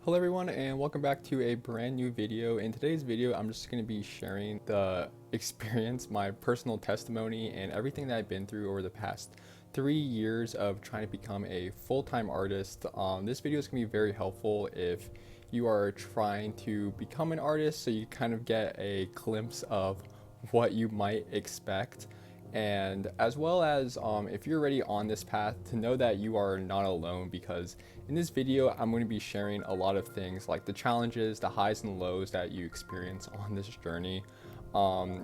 Hello everyone and welcome back to a brand new video. In today's video, I'm just going to be sharing the experience, my personal testimony, and everything that I've been through over the past 3 years of trying to become a full-time artist. This video is going to be very helpful if you are trying to become an artist, so you kind of get a glimpse of what you might expect. And as well as if you're already on this path, to know that you are not alone, because in this video I'm going to be sharing a lot of things like the challenges, the highs and lows that you experience on this journey,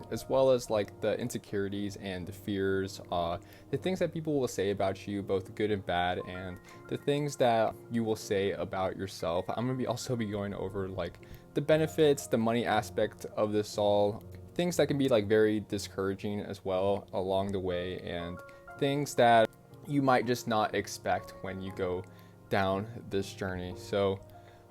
as well as like the insecurities and the fears, the things that people will say about you, both good and bad, and the things that you will say about yourself. I'm going to also be going over like the benefits, the money aspect of this all, things that can be like very discouraging as well along the way, and things that you might just not expect when you go down this journey. So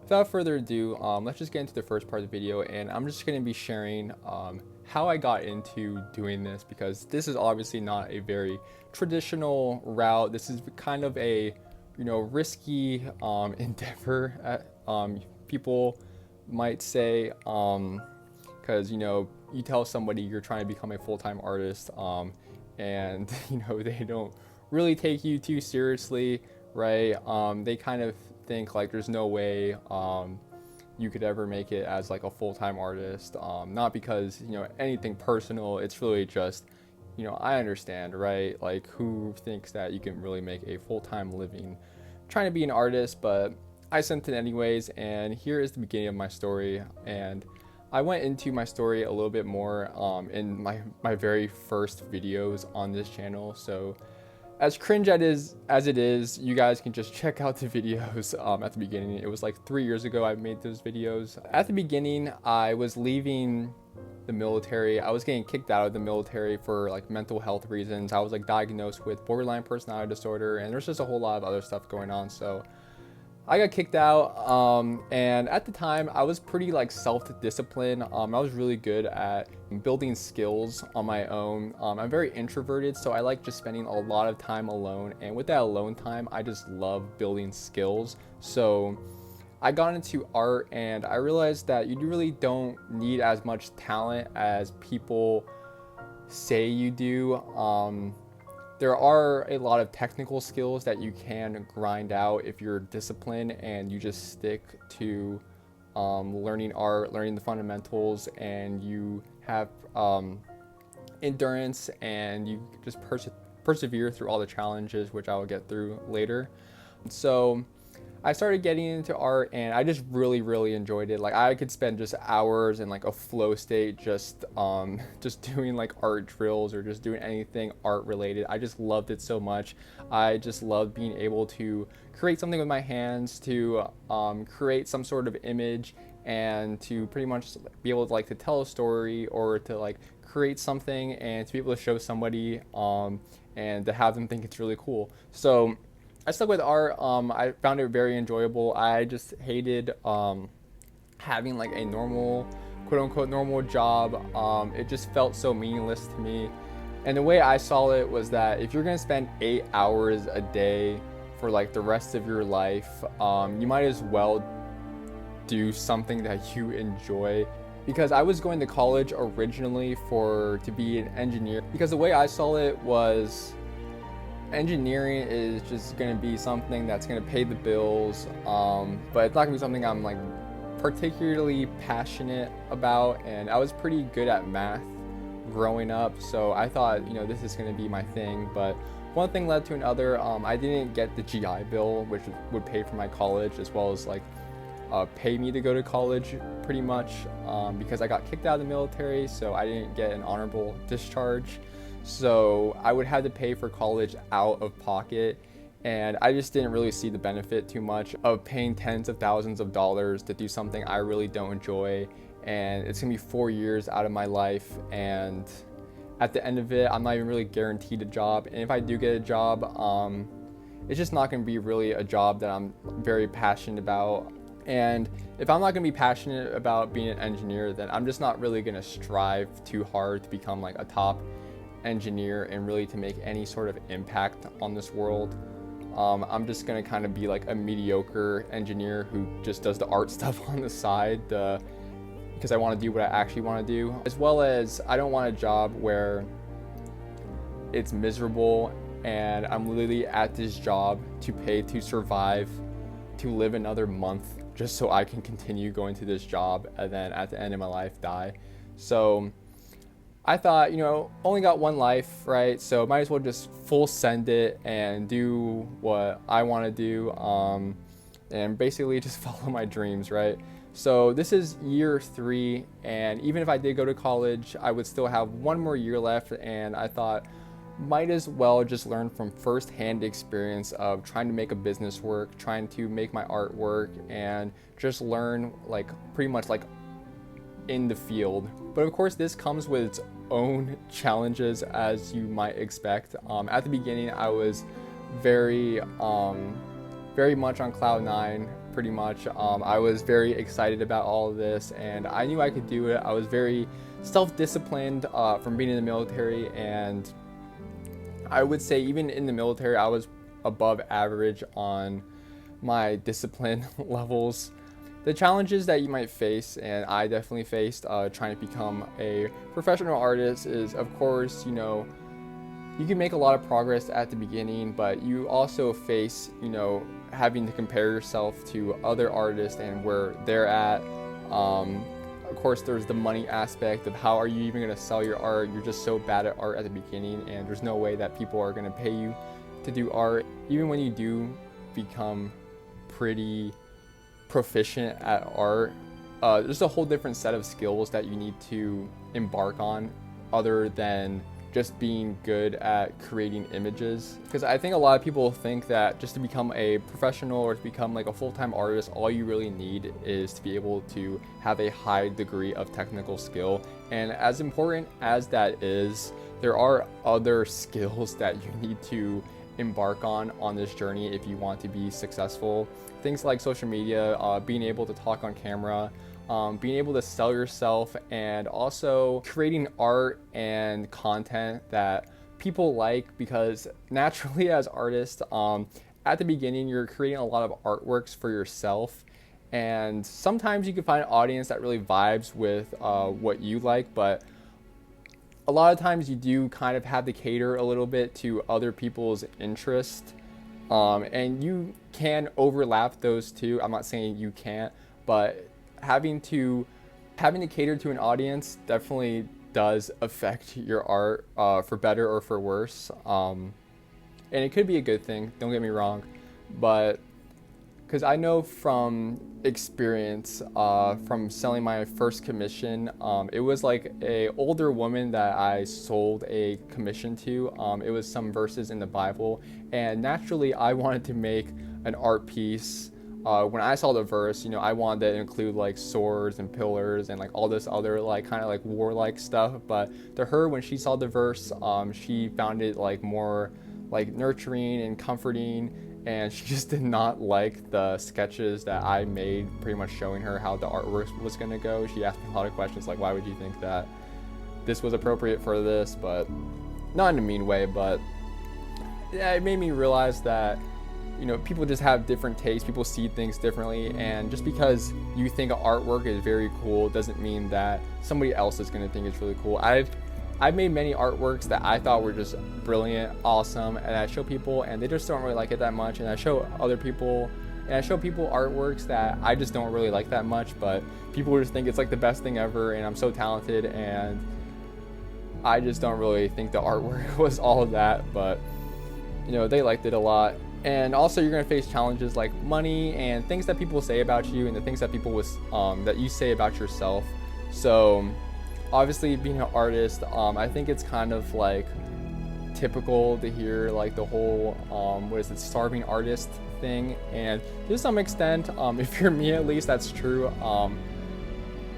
without further ado, let's just get into the first part of the video, and I'm just going to be sharing how I got into doing this, because this is obviously not a very traditional route. This is kind of a risky endeavor, people might say, because you tell somebody you're trying to become a full-time artist, and they don't really take you too seriously, right? They kind of think like there's no way you could ever make it as like a full-time artist, not because anything personal. It's really just I understand, right? Like, who thinks that you can really make a full-time living trying to be an artist? But I sent it anyways, and here is the beginning of my story. And I went into my story a little bit more in my very first videos on this channel. So as cringe as it is, you guys can just check out the videos at the beginning. It was like 3 years ago I made those videos. At the beginning, I was leaving the military. I was getting kicked out of the military for like mental health reasons. I was like diagnosed with borderline personality disorder, and there's just a whole lot of other stuff going on. So I got kicked out, and at the time I was pretty like self-disciplined. I was really good at building skills on my own. I'm very introverted, so I like just spending a lot of time alone, and with that alone time I just love building skills. So I got into art, and I realized that you really don't need as much talent as people say you do. There are a lot of technical skills that you can grind out if you're disciplined and you just stick to learning art, learning the fundamentals, and you have endurance, and you just persevere through all the challenges, which I will get through later. So I started getting into art, and I just really enjoyed it. Like, I could spend just hours in like a flow state, just doing like art drills or just doing anything art related. I just loved it so much. I just loved being able to create something with my hands, to create some sort of image, and to pretty much be able to like to tell a story, or to like create something and to be able to show somebody, and to have them think it's really cool. So I stuck with art. I found it very enjoyable. I just hated having like a normal, quote unquote, normal job. It just felt so meaningless to me. And the way I saw it was that if you're gonna spend 8 hours a day for like the rest of your life, you might as well do something that you enjoy. Because I was going to college originally to be an engineer, because the way I saw it was engineering is just going to be something that's going to pay the bills, but it's not going to be something I'm like particularly passionate about. And I was pretty good at math growing up, so I thought this is going to be my thing. But one thing led to another. I didn't get the GI Bill, which would pay for my college, as well as like pay me to go to college pretty much, because I got kicked out of the military, so I didn't get an honorable discharge. So I would have to pay for college out of pocket, and I just didn't really see the benefit too much of paying tens of thousands of dollars to do something I really don't enjoy. And it's gonna be 4 years out of my life, and at the end of it I'm not even really guaranteed a job. And if I do get a job, it's just not gonna be really a job that I'm very passionate about. And if I'm not gonna be passionate about being an engineer, then I'm just not really gonna strive too hard to become like a top engineer and really to make any sort of impact on this world. I'm just gonna kind of be like a mediocre engineer who just does the art stuff on the side, because I want to do what I actually want to do. As well as I don't want a job where it's miserable and I'm literally at this job to pay to survive, to live another month just so I can continue going to this job and then at the end of my life die. So I thought, only got one life, right? So might as well just full send it and do what I want to do, and basically just follow my dreams, right? So this is year 3, and even if I did go to college, I would still have one more year left, and I thought might as well just learn from first-hand experience of trying to make a business work, trying to make my art work, and just learn like pretty much like in the field. But of course this comes with its own challenges, as you might expect. At the beginning I was very much on cloud 9, pretty much. I was very excited about all of this and I knew I could do it. I was very self-disciplined from being in the military, and I would say even in the military I was above average on my discipline levels. The challenges that you might face, and I definitely faced trying to become a professional artist, is of course, you can make a lot of progress at the beginning, but you also face, having to compare yourself to other artists and where they're at. Of course, there's the money aspect of how are you even going to sell your art. You're just so bad at art at the beginning, and there's no way that people are going to pay you to do art. Even when you do become pretty proficient at art, there's a whole different set of skills that you need to embark on other than just being good at creating images. Because I think a lot of people think that just to become a professional or to become like a full-time artist, all you really need is to be able to have a high degree of technical skill. And as important as that is, there are other skills that you need to embark on this journey if you want to be successful. Things like social media, being able to talk on camera, being able to sell yourself, and also creating art and content that people like, because naturally as artists, at the beginning you're creating a lot of artworks for yourself, and sometimes you can find an audience that really vibes with what you like, but a lot of times you do kind of have to cater a little bit to other people's interest, and you can overlap those two. I'm not saying you can't, but having to cater to an audience definitely does affect your art, for better or for worse. And it could be a good thing, don't get me wrong, but because I know from experience, from selling my first commission, it was like a older woman that I sold a commission to. It was some verses in the Bible, and naturally I wanted to make an art piece. When I saw the verse, I wanted to include like swords and pillars and like all this other like kind of like warlike stuff. But to her, when she saw the verse, she found it like more like nurturing and comforting, and she just did not like the sketches that I made, pretty much showing her how the artwork was going to go. She asked me a lot of questions like, why would you think that this was appropriate for this? But not in a mean way, but yeah, it made me realize that people just have different tastes, people see things differently, and just because you think an artwork is very cool doesn't mean that somebody else is going to think it's really cool. I've made many artworks that I thought were just brilliant, awesome, and I show people and they just don't really like it that much, and I show other people artworks that I just don't really like that much, but people just think it's like the best thing ever and I'm so talented, and I just don't really think the artwork was all of that, but they liked it a lot. And also you're going to face challenges like money and things that people say about you and the things that people that you say about yourself. So obviously being an artist, I think it's kind of like typical to hear like the whole starving artist thing, and to some extent, if you're me at least, that's true.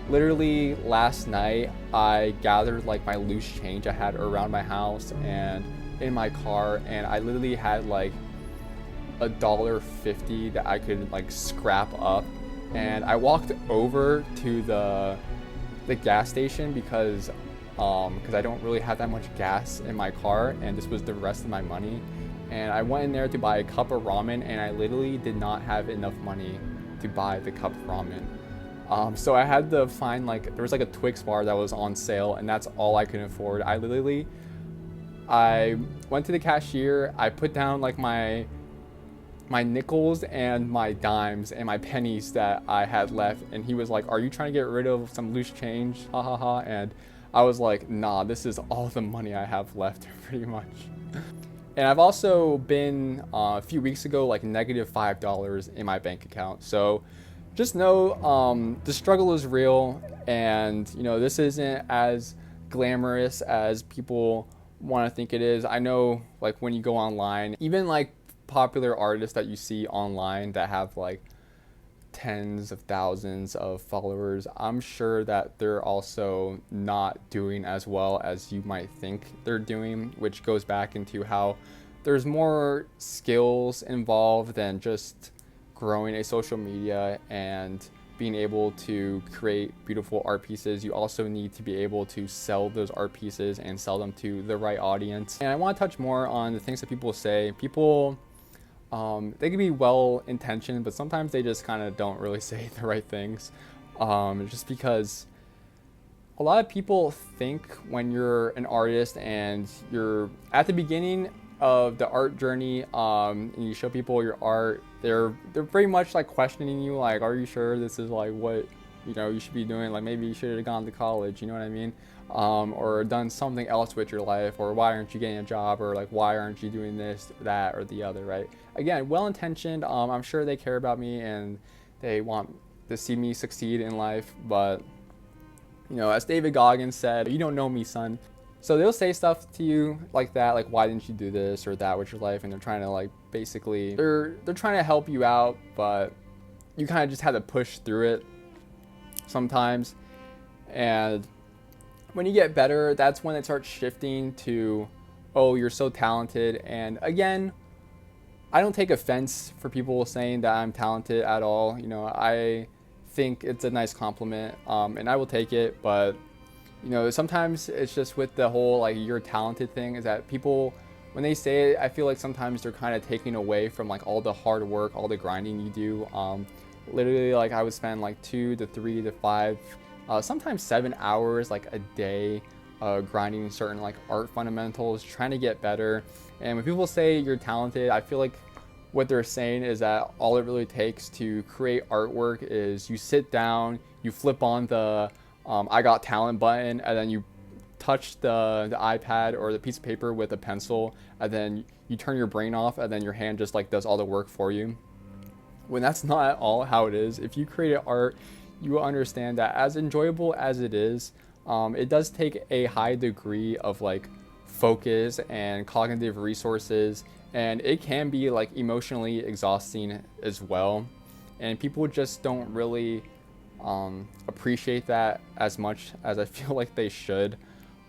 Literally last night I gathered like my loose change I had around my house and in my car, and I literally had like $1.50 that I could like scrap up, and I walked over to the gas station because I don't really have that much gas in my car, and this was the rest of my money. and I went in there to buy a cup of ramen, and I literally did not have enough money to buy the cup of ramen. So I had to find, like, there was like a Twix bar that was on sale, and that's all I could afford. I went to the cashier, I put down like my nickels and my dimes and my pennies that I had left, and he was like, "Are you trying to get rid of some loose change? Ha ha ha." And I was like, "Nah, this is all the money I have left," pretty much. And I've also been a few weeks ago like negative $5 in my bank account. So just know the struggle is real, and you know, this isn't as glamorous as people want to think it is. I know, like, when you go online, even like popular artists that you see online that have like tens of thousands of followers, I'm sure that they're also not doing as well as you might think they're doing, which goes back into how there's more skills involved than just growing a social media and being able to create beautiful art pieces. You also need to be able to sell those art pieces and sell them to the right audience. And I want to touch more on the things that people say. People, they can be well-intentioned, but sometimes they just kind of don't really say the right things. Just because a lot of people think when you're an artist and you're at the beginning of the art journey, and you show people your art, they're pretty much like questioning you, like, are you sure this is like what, you know, you should be doing? Like, maybe you should have gone to college, you know what I mean? Or done something else with your life, or why aren't you getting a job, or like, why aren't you doing this, that, or the other, right? Again, well-intentioned. I'm sure they care about me and they want to see me succeed in life, but you know, as David Goggins said, "You don't know me, son." So they'll say stuff to you like that, like, why didn't you do this or that with your life? And they're trying to, like, basically, they're trying to help you out, but you kind of just have to push through it sometimes. And when you get better, that's when it starts shifting to, oh, you're so talented. And again, I don't take offense for people saying that I'm talented at all. You know, I think it's a nice compliment, and I will take it. But you know, sometimes it's just with the whole like you're talented thing, is that people, when they say it, I feel like sometimes they're kind of taking away from like all the hard work, all the grinding you do. Literally, like, I would spend like 2 to 3 to 5, sometimes 7 hours like a day grinding certain like art fundamentals, trying to get better. And when people say you're talented, I feel like what they're saying is that all it really takes to create artwork is you sit down, you flip on the I got talent button, and then you touch the iPad or the piece of paper with a pencil, and then you turn your brain off, and then your hand just like does all the work for you. When that's not at all how it is. If you create art, you will understand that as enjoyable as it is, it does take a high degree of like focus and cognitive resources, and it can be like emotionally exhausting as well. And people just don't really appreciate that as much as I feel like they should.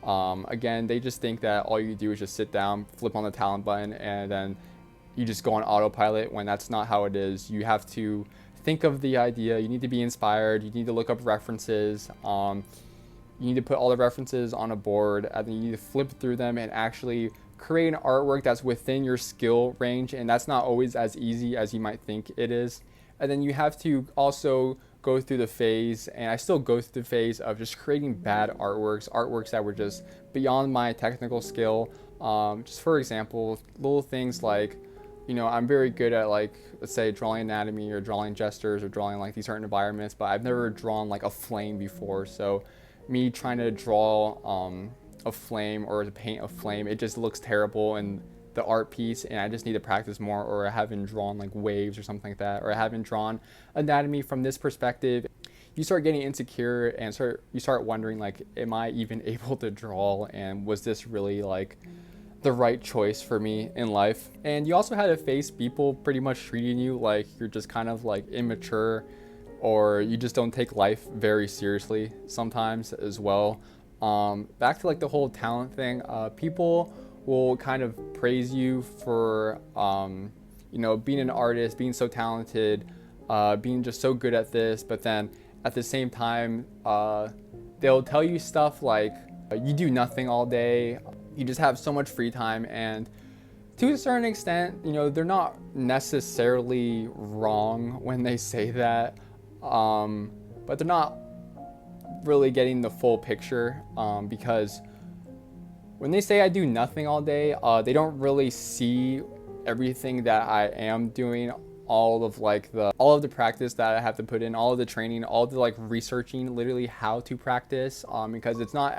Again, they just think that all you do is just sit down, flip on the talent button, and then you just go on autopilot, when that's not how it is. You have to think of the idea, you need to be inspired, you need to look up references, you need to put all the references on a board, and then you need to flip through them and actually create an artwork that's within your skill range, and that's not always as easy as you might think it is. And then you have to also go through the phase, and I still go through the phase of just creating bad artworks that were just beyond my technical skill. Just for example, little things like, you know, I'm very good at, like, let's say drawing anatomy or drawing gestures or drawing like these certain environments, but I've never drawn like a flame before. So me trying to draw a flame or to paint a flame, it just looks terrible in the art piece, and I just need to practice more. Or I haven't drawn like waves or something like that, or I haven't drawn anatomy from this perspective. You start getting insecure and you start wondering, like, am I even able to draw, and was this really like the right choice for me in life? And you also had to face people pretty much treating you like you're just kind of like immature, or you just don't take life very seriously sometimes as well. Back to like the whole talent thing, people will kind of praise you for you know, being an artist, being so talented, being just so good at this, but then at the same time they'll tell you stuff like you do nothing all day, you just have so much free time, and to a certain extent, you know, they're not necessarily wrong when they say that, but they're not really getting the full picture, because when they say I do nothing all day, they don't really see everything that I am doing, all of the practice that I have to put in, all of the training, all of the like researching literally how to practice, because it's not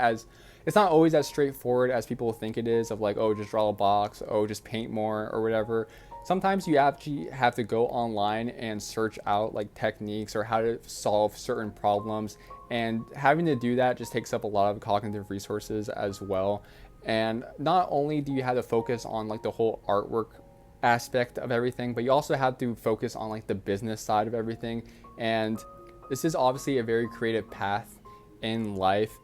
always as straightforward as people think it is, of like, oh, just draw a box, oh, just paint more or whatever. Sometimes you actually have to go online and search out like techniques or how to solve certain problems, and having to do that just takes up a lot of cognitive resources as well. And not only do you have to focus on like the whole artwork aspect of everything, but you also have to focus on like the business side of everything. And this is obviously a very creative path in life,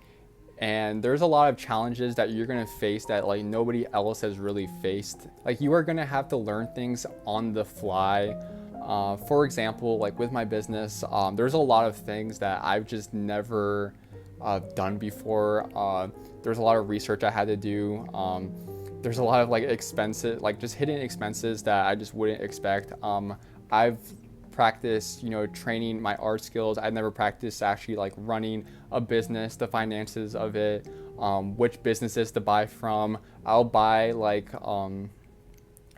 and there's a lot of challenges that you're going to face that like nobody else has really faced. Like, you are going to have to learn things on the fly. For example, like with my business, there's a lot of things that I've just never done before. There's a lot of research I had to do. There's a lot of like expenses, like just hidden expenses that I just wouldn't expect. I've practiced, you know, training my art skills. I've never practiced actually like running a business, the finances of it, which businesses to buy from. I'll buy like,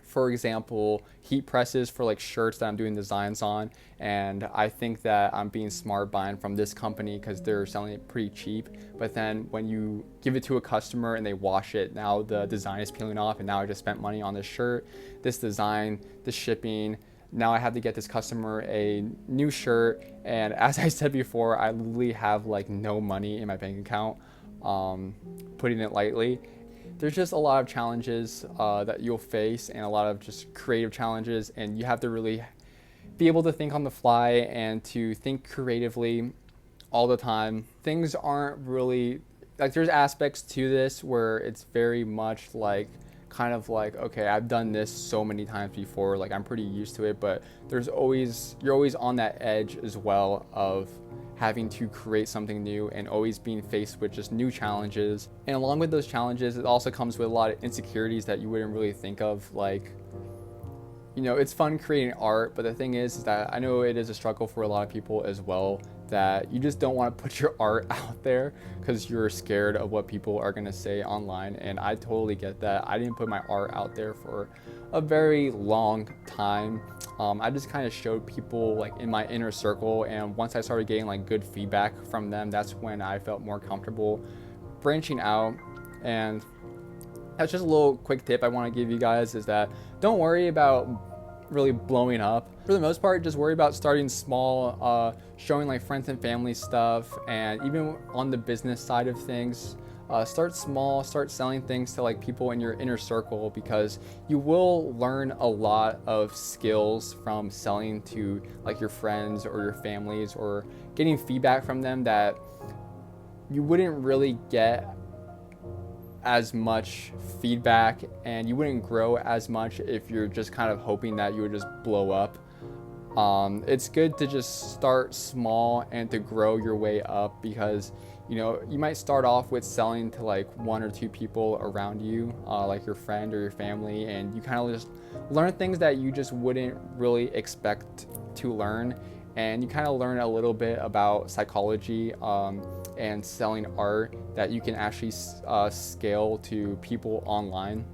for example, heat presses for like shirts that I'm doing designs on, and I think that I'm being smart buying from this company because they're selling it pretty cheap. But then when you give it to a customer and they wash it, now the design is peeling off, and now I just spent money on this shirt, this design, the shipping. Now I have to get this customer a new shirt, and as I said before, I literally have like no money in my bank account, putting it lightly. There's just a lot of challenges that you'll face, and a lot of just creative challenges, and you have to really be able to think on the fly and to think creatively all the time. Things aren't really like, there's aspects to this where it's very much like kind of like, okay, I've done this so many times before, like I'm pretty used to it, but you're always on that edge as well of having to create something new and always being faced with just new challenges. And along with those challenges, it also comes with a lot of insecurities that you wouldn't really think of. Like, you know, it's fun creating art, but the thing is that I know it is a struggle for a lot of people as well, that you just don't want to put your art out there because you're scared of what people are going to say online. And I totally get that. I didn't put my art out there for a very long time. I just kind of showed people like in my inner circle, and once I started getting like good feedback from them, that's when I felt more comfortable branching out. And that's just a little quick tip I want to give you guys, is that don't worry about really blowing up. For the most part, just worry about starting small, showing like friends and family stuff, and even on the business side of things, start small, start selling things to like people in your inner circle, because you will learn a lot of skills from selling to like your friends or your families, or getting feedback from them that you wouldn't really get as much feedback, and you wouldn't grow as much if you're just kind of hoping that you would just blow up. It's good to just start small and to grow your way up, because you know, you might start off with selling to like 1 or 2 people around you, like your friend or your family, and you kind of just learn things that you just wouldn't really expect to learn. And you kind of learn a little bit about psychology and selling art that you can actually scale to people online.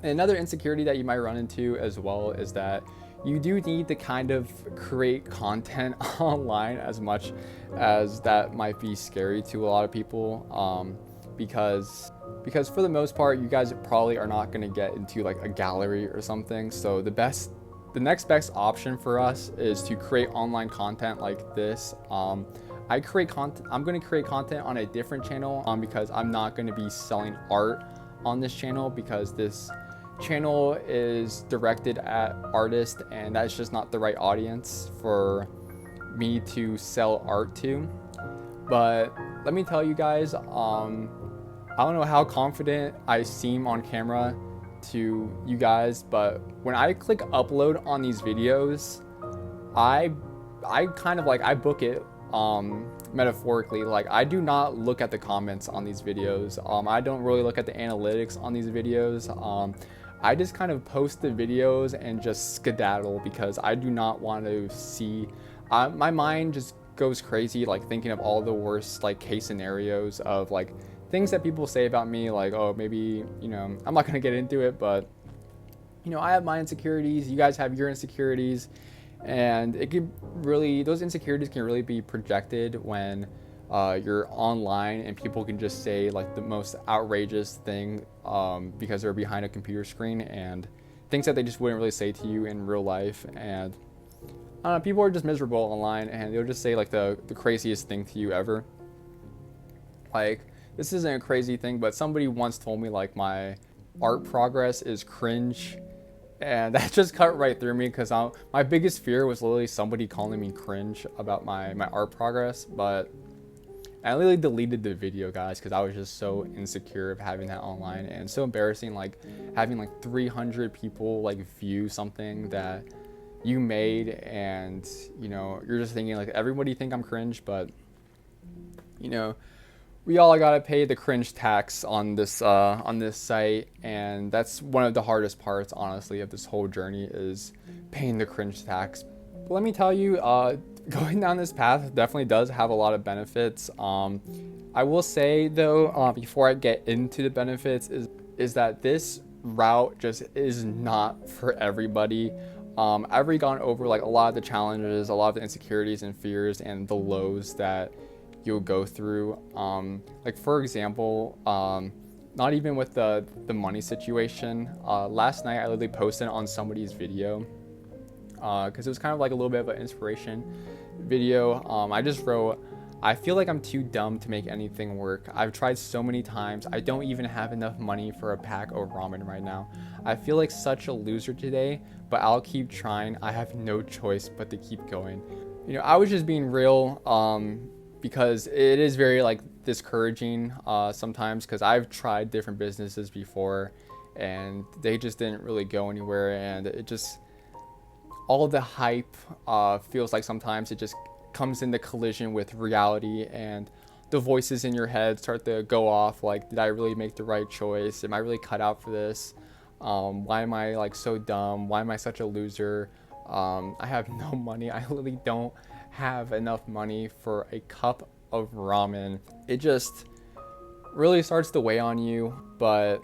And another insecurity that you might run into as well is that you do need to kind of create content online, as much as that might be scary to a lot of people, because for the most part, you guys probably are not going to get into like a gallery or something. So the next best option for us is to create online content like this. I'm going to create content on a different channel, because I'm not going to be selling art on this channel, because this channel is directed at artists, and that's just not the right audience for me to sell art to. But let me tell you guys, I don't know how confident I seem on camera to you guys, but when I click upload on these videos, I kind of like, I book it metaphorically. Like, I do not look at the comments on these videos. I don't really look at the analytics on these videos. I just kind of post the videos and just skedaddle because I do not want to see, my mind just goes crazy, like thinking of all the worst like case scenarios of like things that people say about me, like, oh, maybe, you know, I'm not going to get into it, but you know, I have my insecurities, you guys have your insecurities, and it can really, those insecurities can really be projected when you're online and people can just say like the most outrageous thing because they're behind a computer screen, and things that they just wouldn't really say to you in real life. And people are just miserable online, and they'll just say like the craziest thing to you ever. Like, this isn't a crazy thing, but somebody once told me like my art progress is cringe, and that just cut right through me because my biggest fear was literally somebody calling me cringe about my art progress. But I literally deleted the video, guys, because I was just so insecure of having that online, and so embarrassing, like having like 300 people like view something that you made, and you know, you're just thinking like everybody think I'm cringe, but you know, we all gotta pay the cringe tax on this site, and that's one of the hardest parts, honestly, of this whole journey, is paying the cringe tax. But let me tell you, going down this path definitely does have a lot of benefits. I will say though, before I get into the benefits, is that this route just is not for everybody. I've already gone over like a lot of the challenges, a lot of the insecurities and fears and the lows that you'll go through. Like for example, not even with the money situation. Last night I literally posted on somebody's video because it was kind of like a little bit of an inspiration video. I just wrote, I feel like I'm too dumb to make anything work. I've tried so many times. I don't even have enough money for a pack of ramen right now. I feel like such a loser today, but I'll keep trying. I have no choice but to keep going. You know, I was just being real, because it is very like discouraging sometimes, because I've tried different businesses before and they just didn't really go anywhere, and it just, all of the hype feels like sometimes it just comes into collision with reality, and the voices in your head start to go off like, did I really make the right choice? Am I really cut out for this? Why am I like so dumb? Why am I such a loser? I have no money. I literally don't have enough money for a cup of ramen. It just really starts to weigh on you. But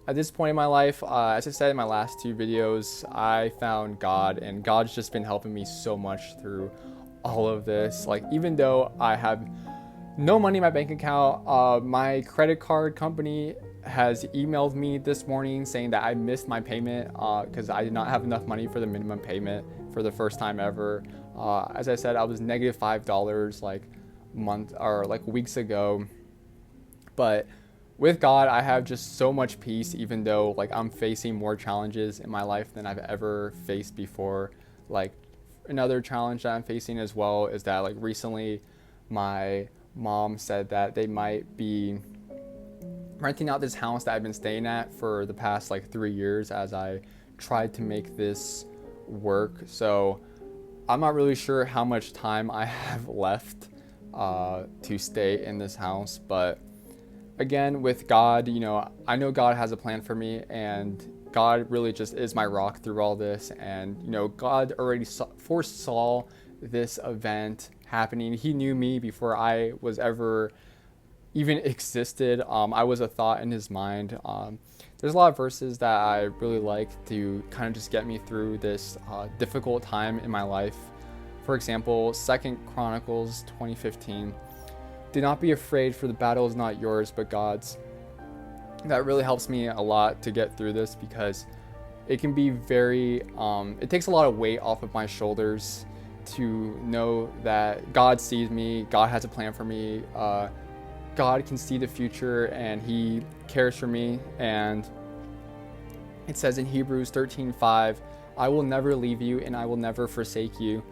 at this point in my life, as I said in my last two videos, I found God, and God's just been helping me so much through all of this. Like, even though I have no money in my bank account, my credit card company has emailed me this morning saying that I missed my payment because I did not have enough money for the minimum payment for the first time ever. As I said, I was negative $5 like month or like weeks ago. But with God, I have just so much peace, even though like I'm facing more challenges in my life than I've ever faced before. Like, another challenge that I'm facing as well is that like recently my mom said that they might be renting out this house that I've been staying at for the past like 3 years as I tried to make this work. So I'm not really sure how much time I have left to stay in this house, but again, with God, you know, I know God has a plan for me, and God really just is my rock through all this. And you know, God already foresaw this event happening. He knew me before I was ever even existed. I was a thought in his mind. There's a lot of verses that I really like to kind of just get me through this difficult time in my life. For example, 2 Chronicles 20:15. Do not be afraid, for the battle is not yours, but God's. That really helps me a lot to get through this, because it can be very, it takes a lot of weight off of my shoulders to know that God sees me, God has a plan for me, God can see the future, and he cares for me. And it says in Hebrews 13:5, I will never leave you and I will never forsake you.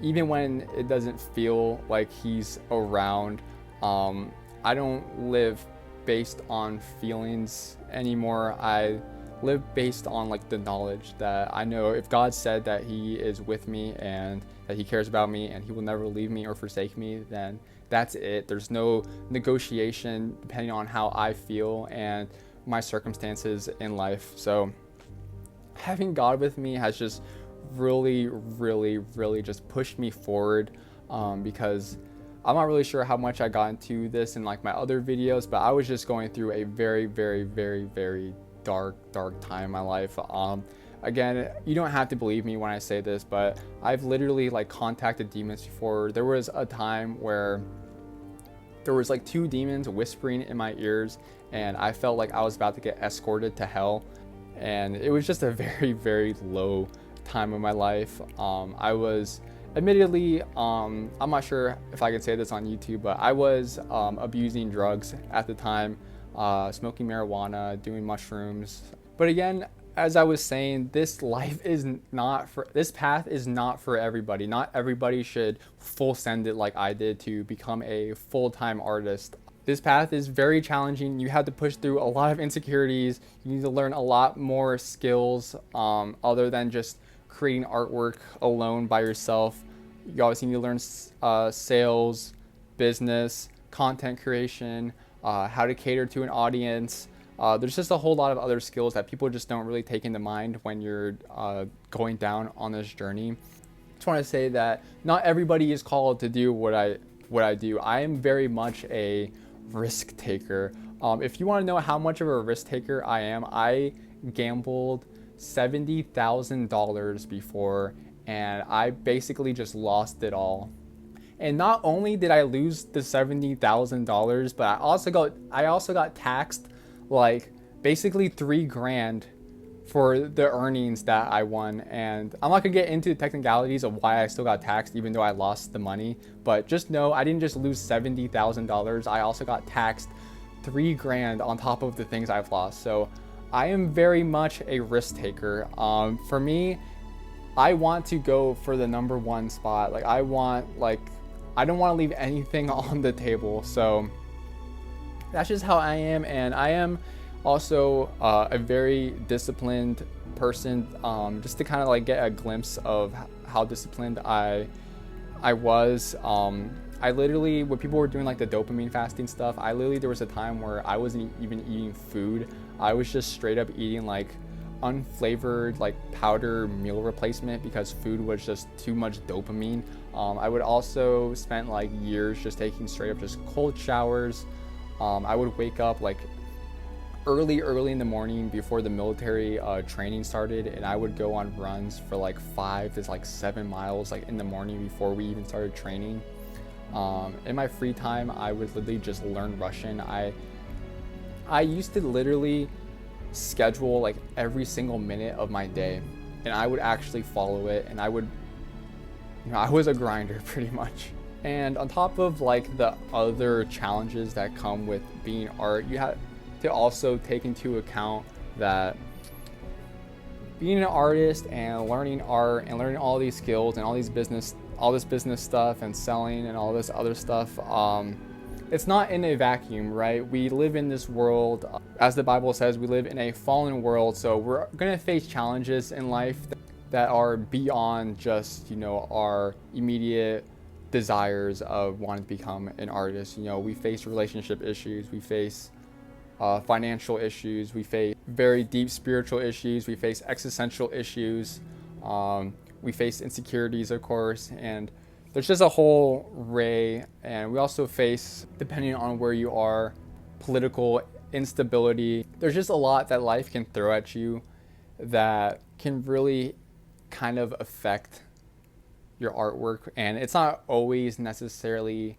Even when it doesn't feel like he's around, I don't live based on feelings anymore. I live based on like the knowledge that I know if God said that he is with me and that he cares about me and he will never leave me or forsake me, then that's it. There's no negotiation depending on how I feel. And my circumstances in life. So having God with me has just really just pushed me forward, because I'm not really sure how much I got into this in like my other videos, but I was just going through a very dark time in my life. Again, you don't have to believe me when I say this, but I've literally like contacted demons before. There was a time where there was like 2 demons whispering in my ears, and I felt like I was about to get escorted to hell. And it was just a very low time of my life. I was admittedly, I'm not sure if I can say this on YouTube, but I was abusing drugs at the time, smoking marijuana, doing mushrooms. But again, as I was saying, this path is not for everybody. Not everybody should full send it like I did to become a full-time artist. This path is very challenging. You have to push through a lot of insecurities. You need to learn a lot more skills, other than just creating artwork alone by yourself. You obviously need to learn sales, business, content creation, how to cater to an audience. There's just a whole lot of other skills that people just don't really take into mind when you're going down on this journey. I just want to say that not everybody is called to do what I do. I am very much a risk taker. If you want to know how much of a risk taker I am, I gambled $70,000 before, and I basically just lost it all. And not only did I lose the $70,000, but I also got taxed like basically $3,000 for the earnings that I won. And I'm not gonna get into the technicalities of why I still got taxed even though I lost the money, but just know I didn't just lose $70,000. I also got taxed $3,000 on top of the things I've lost. So I am very much a risk taker. For me, I want to go for the number 1 spot. I don't want to leave anything on the table. So that's just how I am. And I am also a very disciplined person. Just to kind of like get a glimpse of how disciplined I was. I literally, when people were doing like the dopamine fasting stuff, there was a time where I wasn't even eating food. I was just straight up eating like unflavored like powder meal replacement because food was just too much dopamine. I would also spend like years just taking straight up just cold showers. I would wake up like early in the morning before the military training started, and I would go on runs for like 5 to like 7 miles like in the morning before we even started training. In my free time, I would literally just learn Russian. I used to literally schedule like every single minute of my day, and I would actually follow it, and I was a grinder pretty much. And on top of like the other challenges that come with being art, you have to also take into account that being an artist and learning art and learning all these skills and all this business stuff and selling and all this other stuff, it's not in a vacuum, right? We live in this world, as the Bible says, we live in a fallen world. So we're gonna face challenges in life that are beyond just, our immediate desires of wanting to become an artist. We face relationship issues, we face financial issues, we face very deep spiritual issues, we face existential issues, we face insecurities, of course, and there's just a whole array. And we also face, depending on where you are, political instability. There's just a lot that life can throw at you that can really kind of affect your artwork, and it's not always necessarily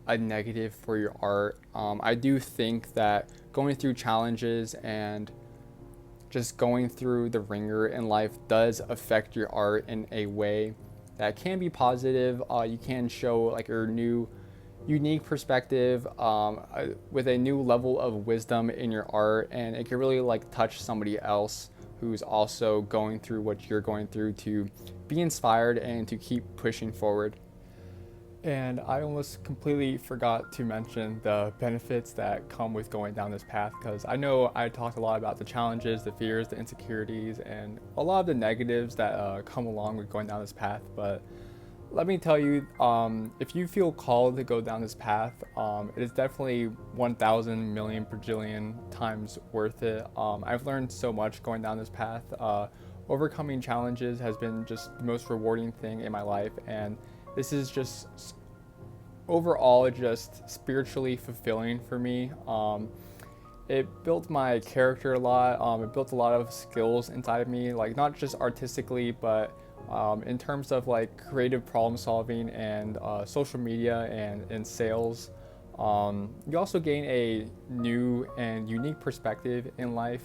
a negative for your art. I do think that going through challenges and just going through the ringer in life does affect your art in a way that can be positive. You can show like your new unique perspective with a new level of wisdom in your art, and it can really like touch somebody else who's also going through what you're going through to be inspired and to keep pushing forward. And I almost completely forgot to mention the benefits that come with going down this path, because I know I talked a lot about the challenges, the fears, the insecurities, and a lot of the negatives that come along with going down this path. But let me tell you, if you feel called to go down this path, it is definitely 1,000 million bajillion times worth it. I've learned so much going down this path. Overcoming challenges has been just the most rewarding thing in my life, and this is just overall just spiritually fulfilling for me. It built my character a lot. It built a lot of skills inside of me, like not just artistically, but in terms of like creative problem solving and social media and sales. You also gain a new and unique perspective in life.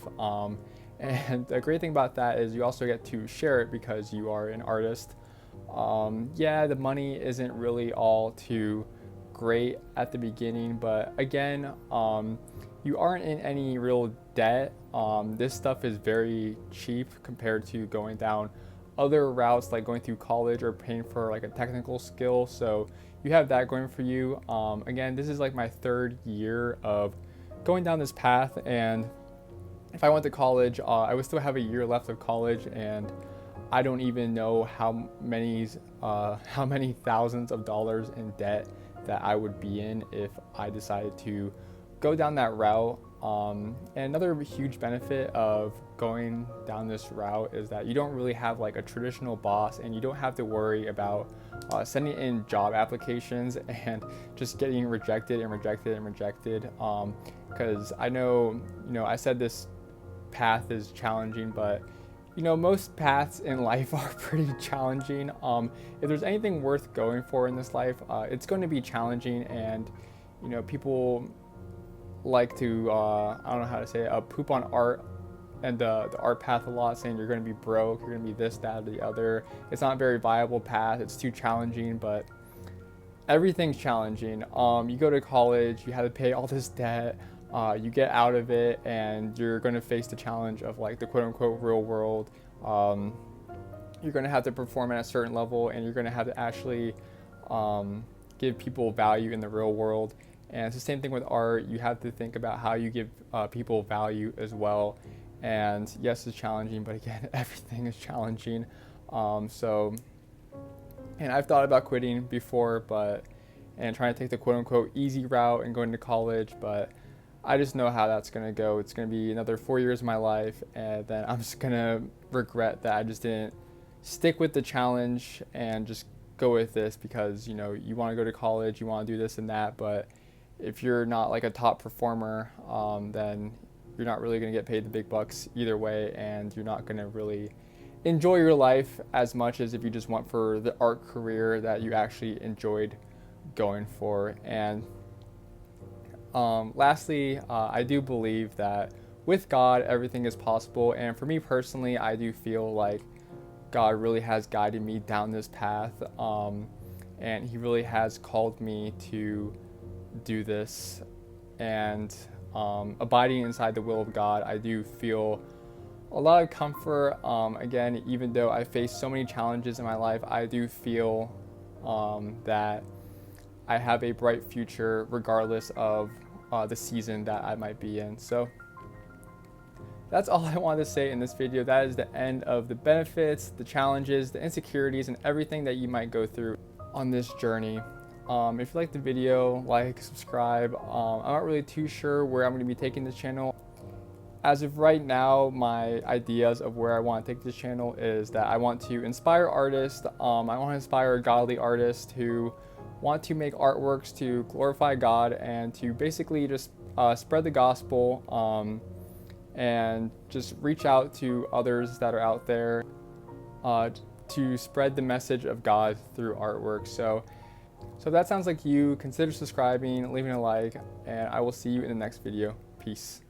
And the great thing about that is you also get to share it because you are an artist. Yeah, the money isn't really all too great at the beginning, but again, you aren't in any real debt. This stuff is very cheap compared to going down other routes like going through college or paying for like a technical skill. So you have that going for you. Again, this is like my 3rd year of going down this path, and if I went to college, I would still have a year left of college, and I don't even know how many thousands of dollars in debt that I would be in if I decided to go down that route. And another huge benefit of going down this route is that you don't really have like a traditional boss, and you don't have to worry about sending in job applications and just getting rejected and rejected and rejected. Because I know, I said this path is challenging, but most paths in life are pretty challenging. If there's anything worth going for in this life, it's going to be challenging. And people like to I don't know how to say it, poop on art and the art path a lot, saying you're going to be broke, you're going to be this, that, or the other. It's not a very viable path. It's too challenging, but everything's challenging. You go to college, you have to pay all this debt. You get out of it, and you're going to face the challenge of like the quote-unquote real world. You're going to have to perform at a certain level, and you're going to have to actually give people value in the real world. And it's the same thing with art. You have to think about how you give people value as well. And yes, it's challenging, but again, everything is challenging. And I've thought about quitting before, and trying to take the quote-unquote easy route and going to college, but I just know how that's going to go. It's going to be another 4 years of my life, and then I'm just going to regret that I just didn't stick with the challenge and just go with this, because, you want to go to college, you want to do this and that, but if you're not like a top performer, then you're not really going to get paid the big bucks either way, and you're not going to really enjoy your life as much as if you just went for the art career that you actually enjoyed going for. And lastly, I do believe that with God, everything is possible. And for me personally, I do feel like God really has guided me down this path. And he really has called me to do this. And abiding inside the will of God, I do feel a lot of comfort. Again, even though I face so many challenges in my life, I do feel that I have a bright future regardless of the season that I might be in. So that's all I wanted to say in this video. That is the end of the benefits, the challenges, the insecurities, and everything that you might go through on this journey. If you liked the video, like, subscribe. I'm not really too sure where I'm going to be taking this channel. As of right now, my ideas of where I want to take this channel is that I want to inspire artists. I want to inspire godly artists who want to make artworks to glorify God and to basically just spread the gospel, and just reach out to others that are out there to spread the message of God through artwork. So if that sounds like you, consider subscribing, leaving a like, and I will see you in the next video. Peace.